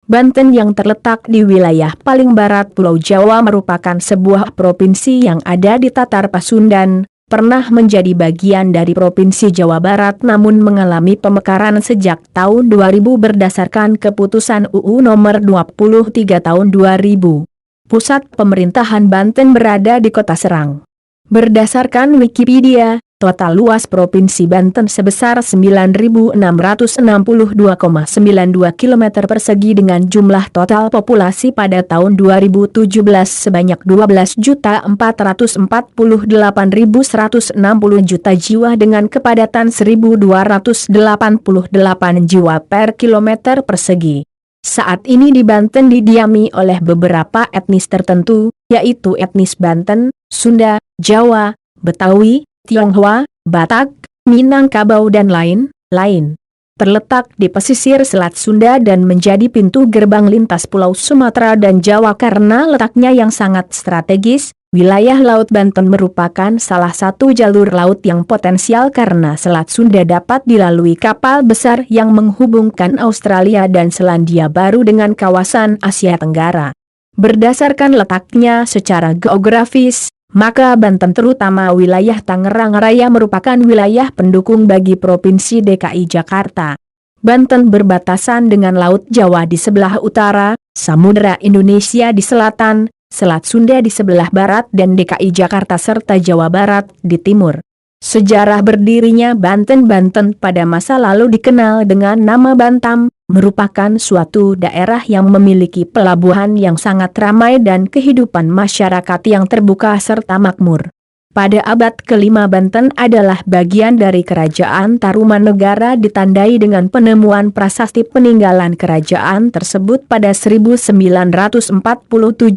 Banten yang terletak di wilayah paling barat Pulau Jawa merupakan sebuah provinsi yang ada di Tatar Pasundan, pernah menjadi bagian dari Provinsi Jawa Barat namun mengalami pemekaran sejak tahun 2000 berdasarkan keputusan UU nomor 23 tahun 2000. Pusat pemerintahan Banten berada di Kota Serang. Berdasarkan Wikipedia, total luas Provinsi Banten sebesar 9.662,92 km persegi dengan jumlah total populasi pada tahun 2017 sebanyak 12.448.160 juta jiwa dengan kepadatan 1.288 jiwa per kilometer persegi. Saat ini di Banten didiami oleh beberapa etnis tertentu, yaitu etnis Banten, Sunda, Jawa, Betawi, Tionghoa, Batak, Minangkabau dan lain-lain. Terletak di pesisir Selat Sunda dan menjadi pintu gerbang lintas Pulau Sumatera dan Jawa karena letaknya yang sangat strategis. Wilayah Laut Banten merupakan salah satu jalur laut yang potensial karena Selat Sunda dapat dilalui kapal besar yang menghubungkan Australia dan Selandia Baru dengan kawasan Asia Tenggara. Berdasarkan letaknya secara geografis, maka Banten terutama wilayah Tangerang Raya merupakan wilayah pendukung bagi Provinsi DKI Jakarta. Banten berbatasan dengan Laut Jawa di sebelah utara, Samudra Indonesia di selatan, Selat Sunda di sebelah barat dan DKI Jakarta serta Jawa Barat di timur. Sejarah berdirinya Banten pada masa lalu dikenal dengan nama Bantam, merupakan suatu daerah yang memiliki pelabuhan yang sangat ramai dan kehidupan masyarakat yang terbuka serta makmur. Pada abad ke-5 Banten adalah bagian dari Kerajaan Tarumanegara ditandai dengan penemuan prasasti peninggalan kerajaan tersebut pada 1947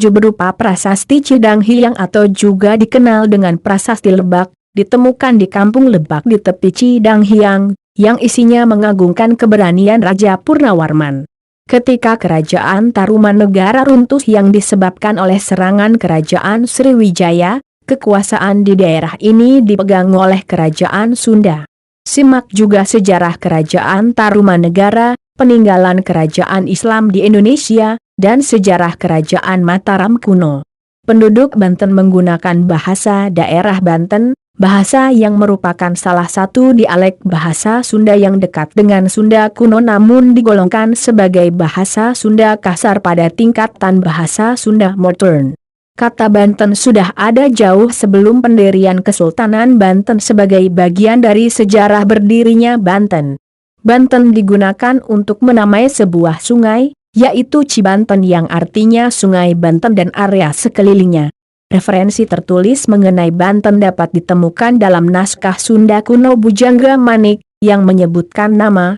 berupa prasasti Cidang Hyang atau juga dikenal dengan prasasti Lebak, ditemukan di Kampung Lebak di tepi Cidang Hyang, yang isinya mengagungkan keberanian Raja Purnawarman. Ketika Kerajaan Tarumanegara runtuh yang disebabkan oleh serangan Kerajaan Sriwijaya, kekuasaan di daerah ini dipegang oleh Kerajaan Sunda. Simak juga sejarah Kerajaan Tarumanegara, peninggalan kerajaan Islam di Indonesia, dan sejarah Kerajaan Mataram kuno. Penduduk Banten menggunakan bahasa daerah Banten, bahasa yang merupakan salah satu dialek bahasa Sunda yang dekat dengan Sunda kuno namun digolongkan sebagai bahasa Sunda kasar pada tingkatan bahasa Sunda modern. Kata Banten sudah ada jauh sebelum pendirian Kesultanan Banten sebagai bagian dari sejarah berdirinya Banten. Banten digunakan untuk menamai sebuah sungai, yaitu Cibanten yang artinya Sungai Banten dan area sekelilingnya. Referensi tertulis mengenai Banten dapat ditemukan dalam naskah Sunda kuno Bujangga Manik, yang menyebutkan nama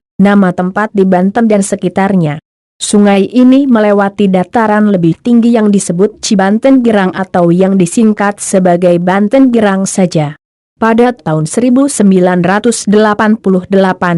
tempat di Banten dan sekitarnya. Sungai ini melewati dataran lebih tinggi yang disebut Cibanten Girang atau yang disingkat sebagai Banten Girang saja. Pada tahun 1988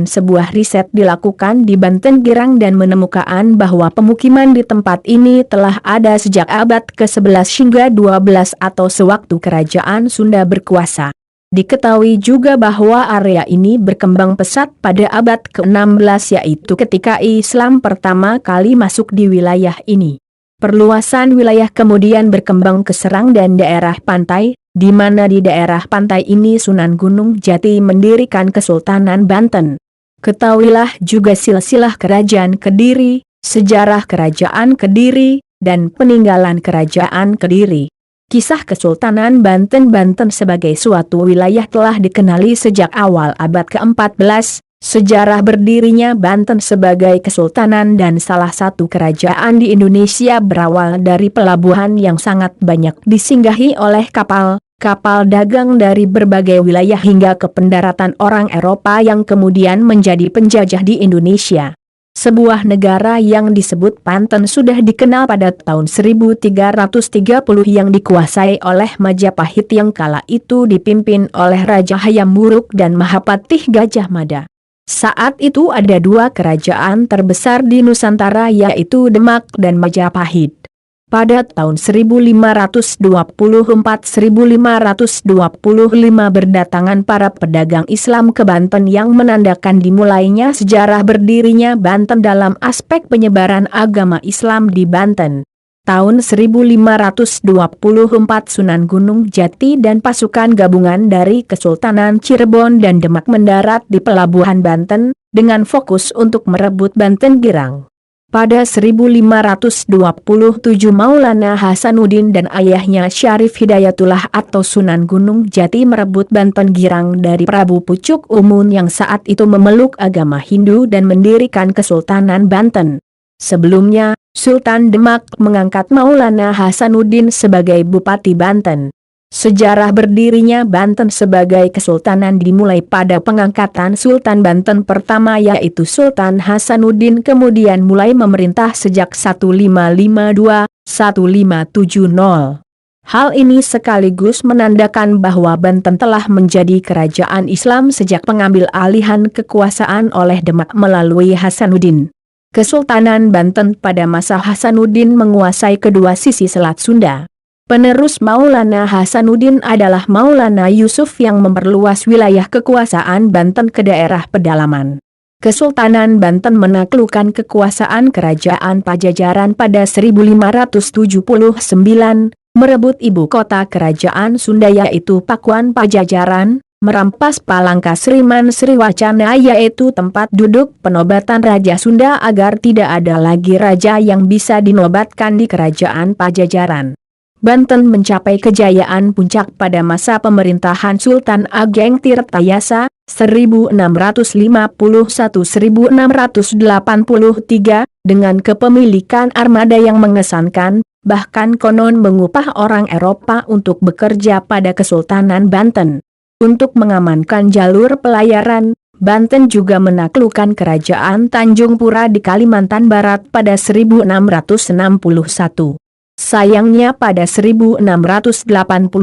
sebuah riset dilakukan di Banten Girang dan menemukan bahwa pemukiman di tempat ini telah ada sejak abad ke-11 hingga 12 atau sewaktu Kerajaan Sunda berkuasa. Diketahui juga bahwa area ini berkembang pesat pada abad ke-16 yaitu ketika Islam pertama kali masuk di wilayah ini. Perluasan wilayah kemudian berkembang ke Serang dan daerah pantai, di mana di daerah pantai ini Sunan Gunung Jati mendirikan Kesultanan Banten. Ketahuilah juga silsilah Kerajaan Kediri, sejarah Kerajaan Kediri, dan peninggalan Kerajaan Kediri. Kisah Kesultanan Banten sebagai suatu wilayah telah dikenali sejak awal abad ke-14, sejarah berdirinya Banten sebagai kesultanan dan salah satu kerajaan di Indonesia berawal dari pelabuhan yang sangat banyak disinggahi oleh kapal dagang dari berbagai wilayah hingga ke pendaratan orang Eropa yang kemudian menjadi penjajah di Indonesia. Sebuah negara yang disebut Banten sudah dikenal pada tahun 1330 yang dikuasai oleh Majapahit yang kala itu dipimpin oleh Raja Hayam Wuruk dan Mahapatih Gajah Mada. Saat itu ada dua kerajaan terbesar di Nusantara yaitu Demak dan Majapahit. Pada tahun 1524-1525 berdatangan para pedagang Islam ke Banten yang menandakan dimulainya sejarah berdirinya Banten dalam aspek penyebaran agama Islam di Banten. Tahun 1524 Sunan Gunung Jati dan pasukan gabungan dari Kesultanan Cirebon dan Demak mendarat di pelabuhan Banten, dengan fokus untuk merebut Banten Girang. Pada 1527 Maulana Hasanuddin dan ayahnya Syarif Hidayatullah atau Sunan Gunung Jati merebut Banten Girang dari Prabu Pucuk Umun yang saat itu memeluk agama Hindu dan mendirikan Kesultanan Banten. Sebelumnya, Sultan Demak mengangkat Maulana Hasanuddin sebagai Bupati Banten. Sejarah berdirinya Banten sebagai kesultanan dimulai pada pengangkatan Sultan Banten pertama yaitu Sultan Hasanuddin, kemudian mulai memerintah sejak 1552-1570. Hal ini sekaligus menandakan bahwa Banten telah menjadi kerajaan Islam sejak pengambil alihan kekuasaan oleh Demak melalui Hasanuddin. Kesultanan Banten pada masa Hasanuddin menguasai kedua sisi Selat Sunda. Penerus Maulana Hasanuddin adalah Maulana Yusuf yang memperluas wilayah kekuasaan Banten ke daerah pedalaman. Kesultanan Banten menaklukkan kekuasaan kerajaan Pajajaran pada 1579, merebut ibu kota kerajaan Sunda yaitu Pakuan Pajajaran, merampas Palangka Sriman Sriwacana yaitu tempat duduk penobatan Raja Sunda agar tidak ada lagi raja yang bisa dinobatkan di kerajaan Pajajaran. Banten mencapai kejayaan puncak pada masa pemerintahan Sultan Ageng Tirtayasa, 1681-1683, dengan kepemilikan armada yang mengesankan, bahkan konon mengupah orang Eropa untuk bekerja pada Kesultanan Banten. Untuk mengamankan jalur pelayaran, Banten juga menaklukkan kerajaan Tanjung Pura di Kalimantan Barat pada 1661. Sayangnya pada 1680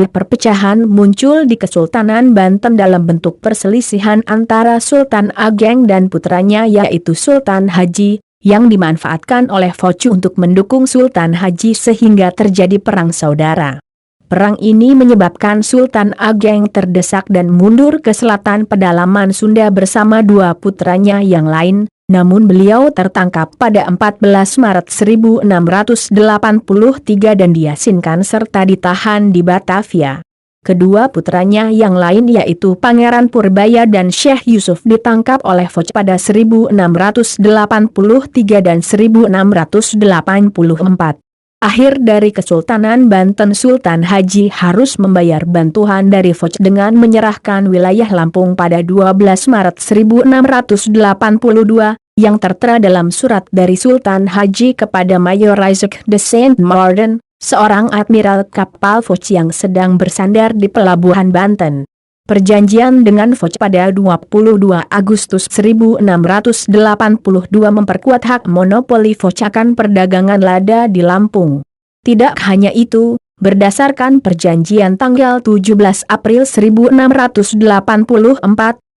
perpecahan muncul di Kesultanan Banten dalam bentuk perselisihan antara Sultan Ageng dan putranya yaitu Sultan Haji, yang dimanfaatkan oleh Foch untuk mendukung Sultan Haji sehingga terjadi perang saudara. Perang ini menyebabkan Sultan Ageng terdesak dan mundur ke selatan pedalaman Sunda bersama dua putranya yang lain. Namun beliau tertangkap pada 14 Maret 1683 dan diasingkan serta ditahan di Batavia. Kedua putranya yang lain yaitu Pangeran Purbaya dan Syekh Yusuf ditangkap oleh Foch pada 1683 dan 1684. Akhir dari Kesultanan Banten, Sultan Haji harus membayar bantuan dari Foch dengan menyerahkan wilayah Lampung pada 12 Maret 1682, yang tertera dalam surat dari Sultan Haji kepada Mayor Isaac de Saint-Martin, seorang admiral kapal Foch yang sedang bersandar di pelabuhan Banten. Perjanjian dengan Foch pada 22 Agustus 1682 memperkuat hak monopoli Foch akan perdagangan lada di Lampung. Tidak hanya itu, berdasarkan perjanjian tanggal 17 April 1684,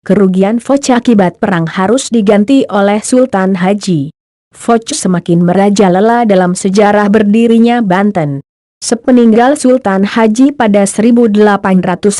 kerugian Foch akibat perang harus diganti oleh Sultan Haji. Foch semakin merajalela dalam sejarah berdirinya Banten. Sepeninggal Sultan Haji pada 1867,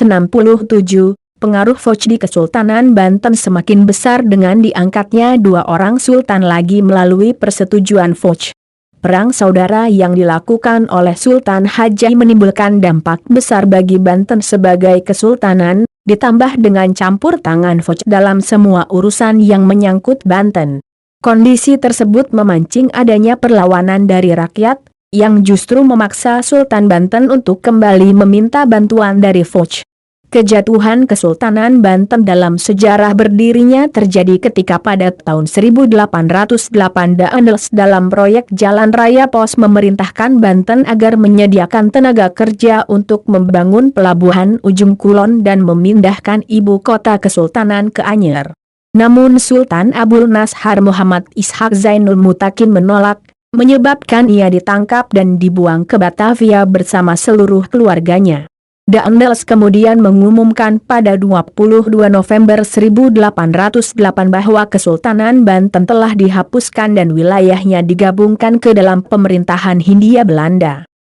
pengaruh Foch di Kesultanan Banten semakin besar dengan diangkatnya dua orang sultan lagi melalui persetujuan Foch. Perang saudara yang dilakukan oleh Sultan Haji menimbulkan dampak besar bagi Banten sebagai kesultanan, ditambah dengan campur tangan Foch dalam semua urusan yang menyangkut Banten. Kondisi tersebut memancing adanya perlawanan dari rakyat, yang justru memaksa Sultan Banten untuk kembali meminta bantuan dari Foch. Kejatuhan Kesultanan Banten dalam sejarah berdirinya terjadi ketika pada tahun 1808 Daendels dalam proyek Jalan Raya Pos memerintahkan Banten agar menyediakan tenaga kerja untuk membangun pelabuhan Ujung Kulon dan memindahkan ibu kota Kesultanan ke Anyer. Namun Sultan Abul Nashar Muhammad Ishak Zainul Mutakin menolak, menyebabkan ia ditangkap dan dibuang ke Batavia bersama seluruh keluarganya. Daendels kemudian mengumumkan pada 22 November 1808 bahwa Kesultanan Banten telah dihapuskan dan wilayahnya digabungkan ke dalam pemerintahan Hindia Belanda.